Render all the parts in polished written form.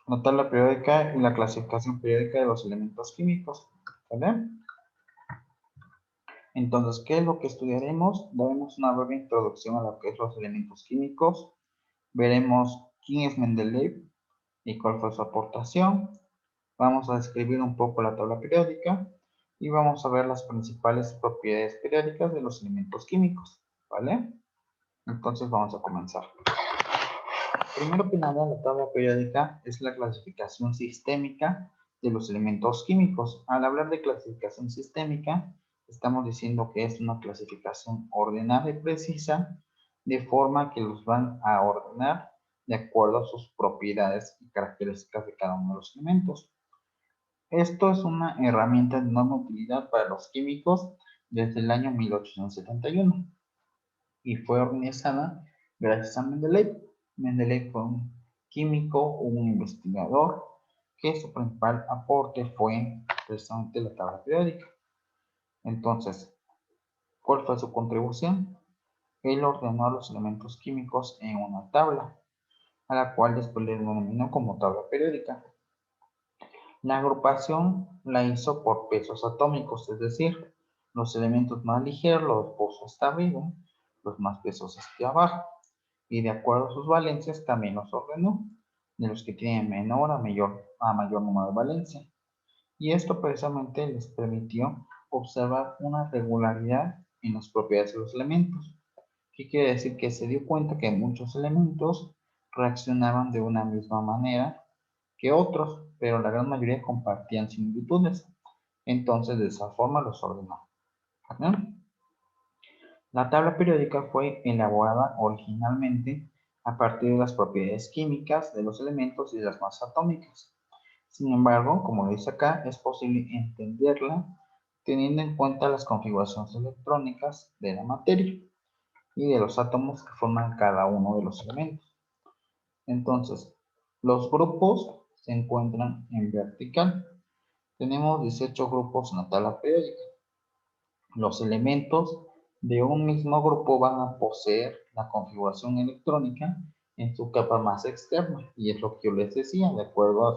la tabla periódica y la clasificación periódica de los elementos químicos, ¿vale? Entonces, ¿qué es lo que estudiaremos? Daremos una breve introducción a lo que es los elementos químicos. Veremos quién es Mendeleev y cuál fue su aportación. Vamos a describir un poco la tabla periódica y vamos a ver las principales propiedades periódicas de los elementos químicos, ¿vale? Entonces vamos a comenzar. Primero que nada, la tabla periódica es la clasificación sistémica de los elementos químicos. Al hablar de clasificación sistémica, estamos diciendo que es una clasificación ordenada y precisa, de forma que los van a ordenar de acuerdo a sus propiedades y características de cada uno de los elementos. Esto es una herramienta de enorme utilidad para los químicos desde el año 1871 y fue organizada gracias a Mendeleev. Mendeleev fue un químico, un investigador, que su principal aporte fue precisamente la tabla periódica. Entonces, ¿cuál fue su contribución? Él ordenó los elementos químicos en una tabla, a la cual después le denominó como tabla periódica. La agrupación la hizo por pesos atómicos, es decir, los elementos más ligeros los puso hasta arriba, los más pesosos hacia abajo, y de acuerdo a sus valencias también los ordenó, de los que tienen menor a mayor número de valencia. Y esto precisamente les permitió observar una regularidad en las propiedades de los elementos. ¿Qué quiere decir? Que se dio cuenta que muchos elementos reaccionaban de una misma manera que otros, pero la gran mayoría compartían similitudes. Entonces, de esa forma los ordenó. ¿Vale? La tabla periódica fue elaborada originalmente a partir de las propiedades químicas de los elementos y de las masas atómicas. Sin embargo, como dice acá, es posible entenderla teniendo en cuenta las configuraciones electrónicas de la materia y de los átomos que forman cada uno de los elementos. Entonces, los grupos se encuentran en vertical. Tenemos 18 grupos en la tabla periódica. Los elementos de un mismo grupo van a poseer la configuración electrónica en su capa más externa, y es lo que yo les decía, de acuerdo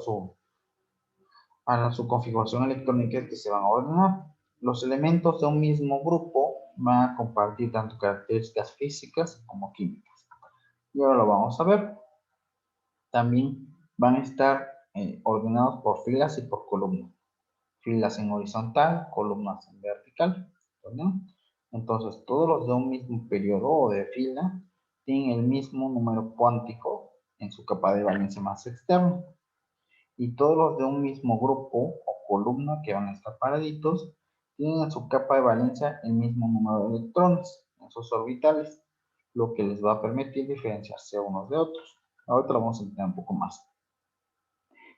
a su configuración electrónica que se van a ordenar. Los elementos de un mismo grupo van a compartir tanto características físicas como químicas. Y ahora lo vamos a ver. También van a estar ordenados por filas y por columnas. Filas en horizontal, columnas en vertical. ¿No? Entonces, todos los de un mismo periodo o de fila tienen el mismo número cuántico en su capa de valencia más externa. Y todos los de un mismo grupo o columna que van a estar paraditos tienen en su capa de valencia el mismo número de electrones en sus orbitales, lo que les va a permitir diferenciarse unos de otros. Ahorita lo vamos a entender un poco más.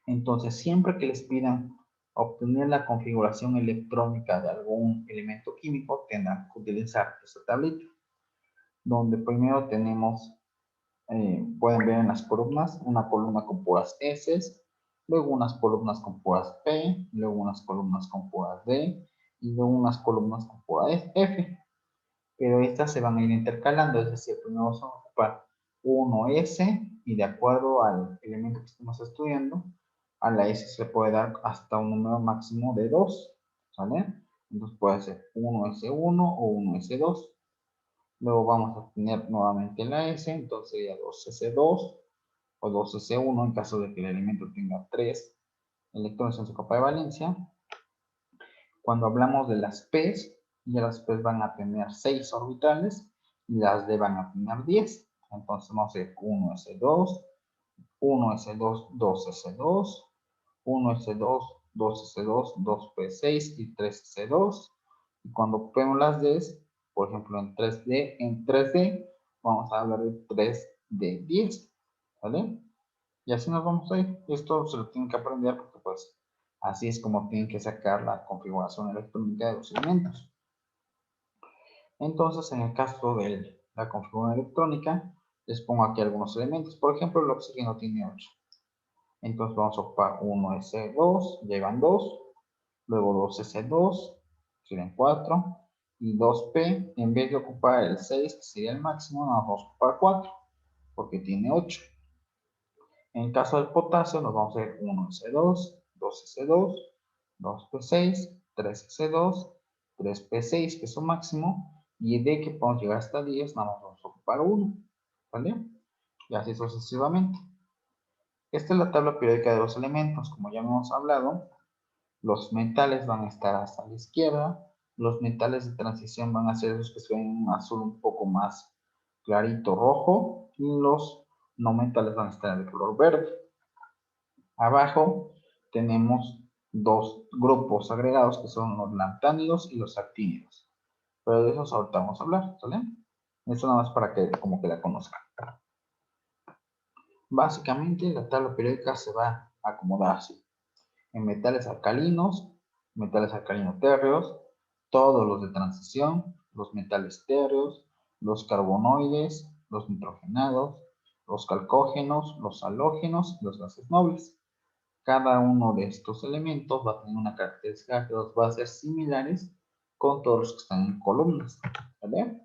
Entonces, siempre que les pidan obtener la configuración electrónica de algún elemento químico, tendrán que utilizar esta tablita, donde primero tenemos, pueden ver en las columnas, una columna con puras S, luego unas columnas con puras P, luego unas columnas con puras D, y luego unas columnas con puras F. Pero estas se van a ir intercalando, es decir, primero vamos a ocupar 1S, y de acuerdo al elemento que estemos estudiando, a la S se puede dar hasta un número máximo de 2, ¿vale? Entonces puede ser 1S1 o 1S2. Luego vamos a tener nuevamente la S, entonces sería 2S2 o 2S1 en caso de que el elemento tenga 3 electrones en su capa de valencia. Cuando hablamos de las P's, ya las P's van a tener 6 orbitales y las D van a tener 10. Entonces vamos a decir 1S2, 1S2, 2S2, 1S2, 2S2, 2P6 y 3S2. Y cuando vemos las D's, por ejemplo en 3D, vamos a hablar de 3D10, ¿vale? Y así nos vamos a ir. Esto se lo tienen que aprender porque pues así es como tienen que sacar la configuración electrónica de los elementos. Entonces, en el caso de la configuración electrónica, les pongo aquí algunos elementos. Por ejemplo, el oxígeno tiene 8. Entonces vamos a ocupar 1S2, llevan 2, luego 2S2, serían 4, y 2P, en vez de ocupar el 6, que sería el máximo, vamos a ocupar 4, porque tiene 8. En el caso del potasio nos vamos a ir 1S2, 2S2, 2P6, 3S2, 3P6 que es su máximo, y de que podemos llegar hasta 10, nada más vamos a ocupar 1, ¿vale? Y así sucesivamente. Esta es la tabla periódica de los elementos. Como ya hemos hablado, los metales van a estar hasta la izquierda, los metales de transición van a ser esos que se ven en azul un poco más clarito rojo, y los no metales van a estar de color verde. Abajo tenemos dos grupos agregados que son los lantánidos y los actínidos. Pero de esos ahorita vamos a hablar, ¿sale? Esto nada más para que como que la conozcan. Básicamente la tabla periódica se va a acomodar así. En metales alcalinos térreos, todos los de transición, los metales térreos, los carbonoides, los nitrogenados, los calcógenos, los halógenos y los gases nobles. Cada uno de estos elementos va a tener una característica que los va a ser similares con todos los que están en columnas, ¿vale?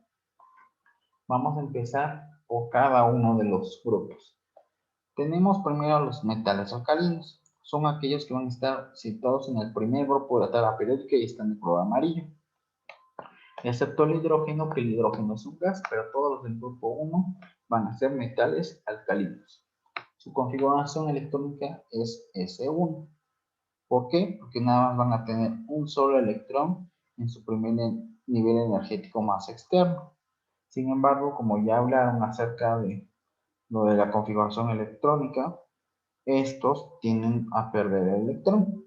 Vamos a empezar por cada uno de los grupos. Tenemos primero los metales alcalinos. Son aquellos que van a estar situados en el primer grupo de la tabla periódica y están de color amarillo. Excepto el hidrógeno, que el hidrógeno es un gas, pero todos los del grupo 1 van a ser metales alcalinos. Su configuración electrónica es S1. ¿Por qué? Porque nada más van a tener un solo electrón en su primer nivel energético más externo. Sin embargo, como ya hablaron acerca de lo de la configuración electrónica, estos tienden a perder el electrón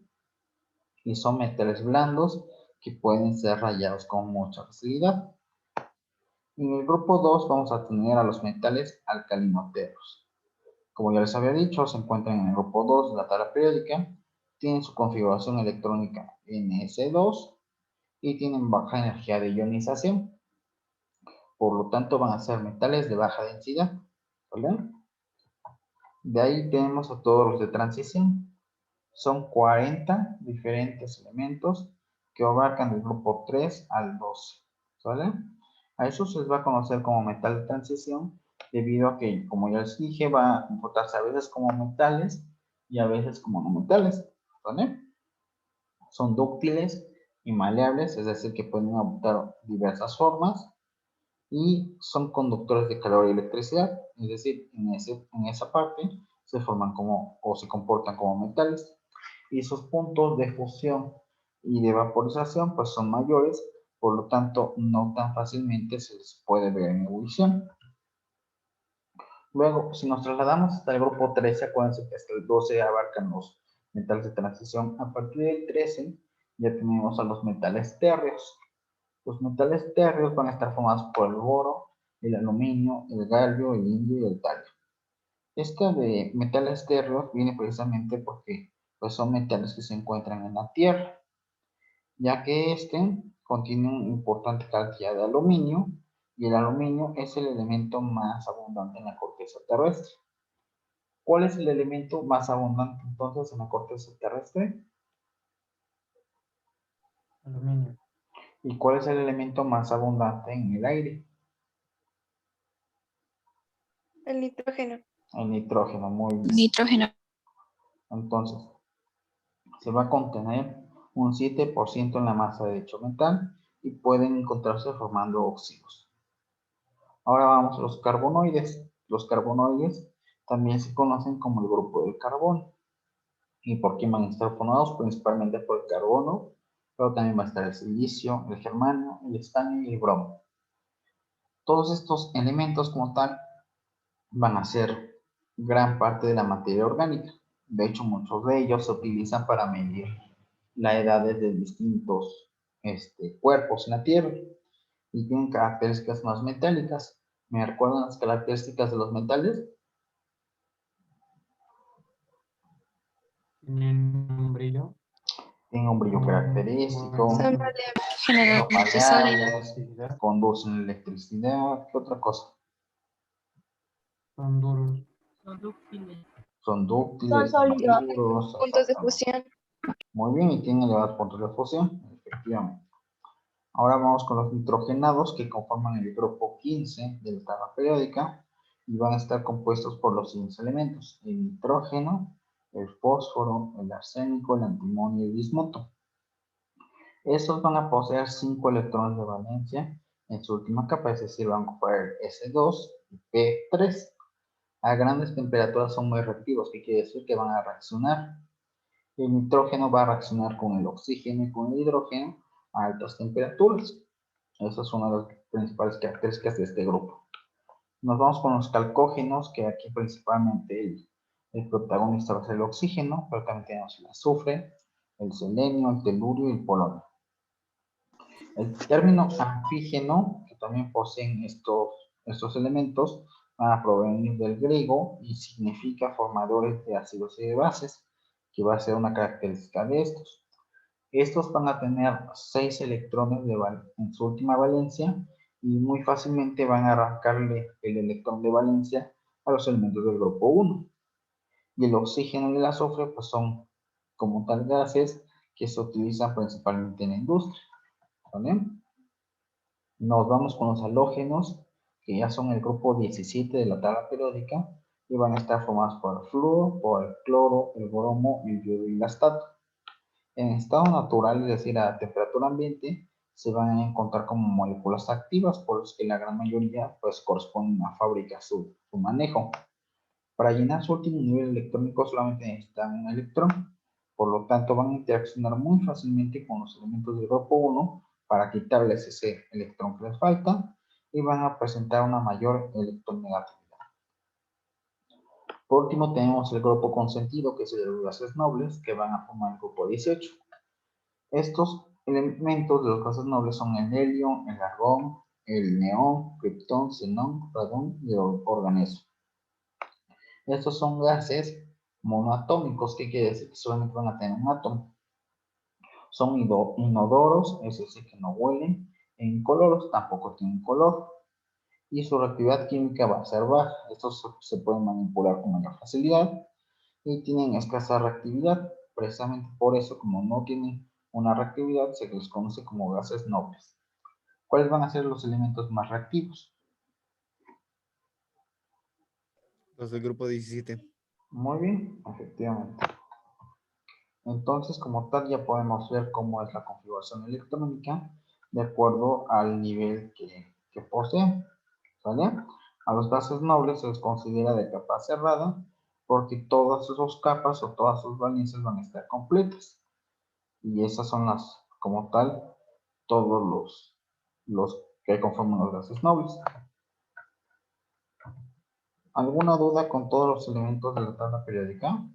y son metales blandos que pueden ser rayados con mucha facilidad. En el grupo 2 vamos a tener a los metales alcalinoteros. Como ya les había dicho, se encuentran en el grupo 2 de la tabla periódica, tienen su configuración electrónica Ns2 y tienen baja energía de ionización. Por lo tanto, van a ser metales de baja densidad, ¿vale? De ahí tenemos a todos los de transición. Son 40 diferentes elementos que abarcan del grupo 3 al 12, ¿vale? A eso se les va a conocer como metal de transición, debido a que, como ya les dije, va a comportarse a veces como metales y a veces como no metales, ¿vale? Son dúctiles y maleables, es decir, que pueden adoptar diversas formas, y son conductores de calor y electricidad, es decir, en esa parte se forman como o se comportan como metales, y sus puntos de fusión y de vaporización pues son mayores, por lo tanto no tan fácilmente se les puede ver en ebullición. Luego, si nos trasladamos hasta el grupo 13, acuérdense que hasta el 12 abarcan los metales de transición. A partir del 13 ya tenemos a los metales térreos. Los metales térreos van a estar formados por el boro, el aluminio, el galio, el indio y el talio. Este de metales térreos viene precisamente porque pues, son metales que se encuentran en la Tierra, ya que este contiene una importante cantidad de aluminio, y el aluminio es el elemento más abundante en la corteza terrestre. ¿Cuál es el elemento más abundante entonces en la corteza terrestre? Aluminio. ¿Y cuál es el elemento más abundante en el aire? El nitrógeno. El nitrógeno, muy bien. Nitrógeno. Entonces, se va a contener un 7% en la masa de dicho metal y pueden encontrarse formando óxidos. Ahora vamos a los carbonoides. Los carbonoides también se conocen como el grupo del carbono. ¿Y por qué van a estar formados? Principalmente por el carbono, pero también va a estar el silicio, el germanio, el estaño y el bromo. Todos estos elementos como tal van a ser gran parte de la materia orgánica. De hecho, muchos de ellos se utilizan para medir la edad de distintos cuerpos en la Tierra y tienen características más metálicas. ¿Me recuerdan las características de los metales? Tienen un brillo. Tienen un brillo característico, Son Bueno, maleables. son Generalmente sólido. maleables, conducen electricidad. ¿Qué otra cosa? son duros. Son dúctiles, Son son sólidos. duros, Puntos de exactamente. fusión. Muy bien, y tienen elevados puntos de fusión, efectivamente. Ahora vamos con los nitrogenados que conforman el grupo 15 de la tabla periódica. y van a estar compuestos por los siguientes elementos: el nitrógeno, el fósforo, el arsénico, el antimonio y el bismuto. Estos van a poseer 5 electrones de valencia en su última capa, es decir, van a ocupar S2 y P3. A grandes temperaturas son muy reactivos, que quiere decir que van a reaccionar. El nitrógeno va a reaccionar con el oxígeno y con el hidrógeno a altas temperaturas. Esa es una de las principales características de este grupo. Nos vamos con los chalcógenos, que aquí principalmente el protagonista va a ser el oxígeno, pero también tenemos el azufre, el selenio, el telurio y el polonio. El término anfígeno, que también poseen estos elementos, van a provenir del griego y significa formadores de ácidos y de bases, que va a ser una característica de estos. Estos van a tener 6 electrones en su última valencia y muy fácilmente van a arrancarle el electrón de valencia a los elementos del grupo 1. Y el oxígeno y el azufre pues son como tal gases que se utilizan principalmente en la industria. ¿Vale? Nos vamos con los halógenos, que ya son el grupo 17 de la tabla periódica y van a estar formados por el flúor, por el cloro, el bromo, el yodo y el astato. En estado natural, es decir, a temperatura ambiente, se van a encontrar como moléculas activas, por los que la gran mayoría pues corresponden a fábrica su manejo. Para llenar su último nivel electrónico solamente necesitan un electrón, por lo tanto van a interaccionar muy fácilmente con los elementos del grupo 1 para quitarles ese electrón que les falta y van a presentar una mayor electronegatividad. Por último tenemos el grupo consentido, que es el de los gases nobles, que van a formar el grupo 18. Estos elementos de los gases nobles son el helio, el argón, el neón, criptón, xenón, radón y el organeso. Estos son gases monoatómicos, que quiere decir que solamente van a tener un átomo. Son inodoros, es decir, que no huelen, e incoloros, tampoco tienen color. Y su reactividad química va a ser baja. Estos se pueden manipular con mayor facilidad y tienen escasa reactividad. Precisamente por eso, como no tienen una reactividad, se les conoce como gases nobles. ¿Cuáles van a ser los elementos más reactivos? Los del grupo 17. Muy bien, efectivamente. Entonces, como tal, ya podemos ver cómo es la configuración electrónica de acuerdo al nivel que poseen. ¿Vale? A los gases nobles se les considera de capa cerrada porque todas sus capas o todas sus valencias van a estar completas. Y esas son las, como tal, todos los que conforman los gases nobles. ¿Alguna duda con todos los elementos de la tabla periódica?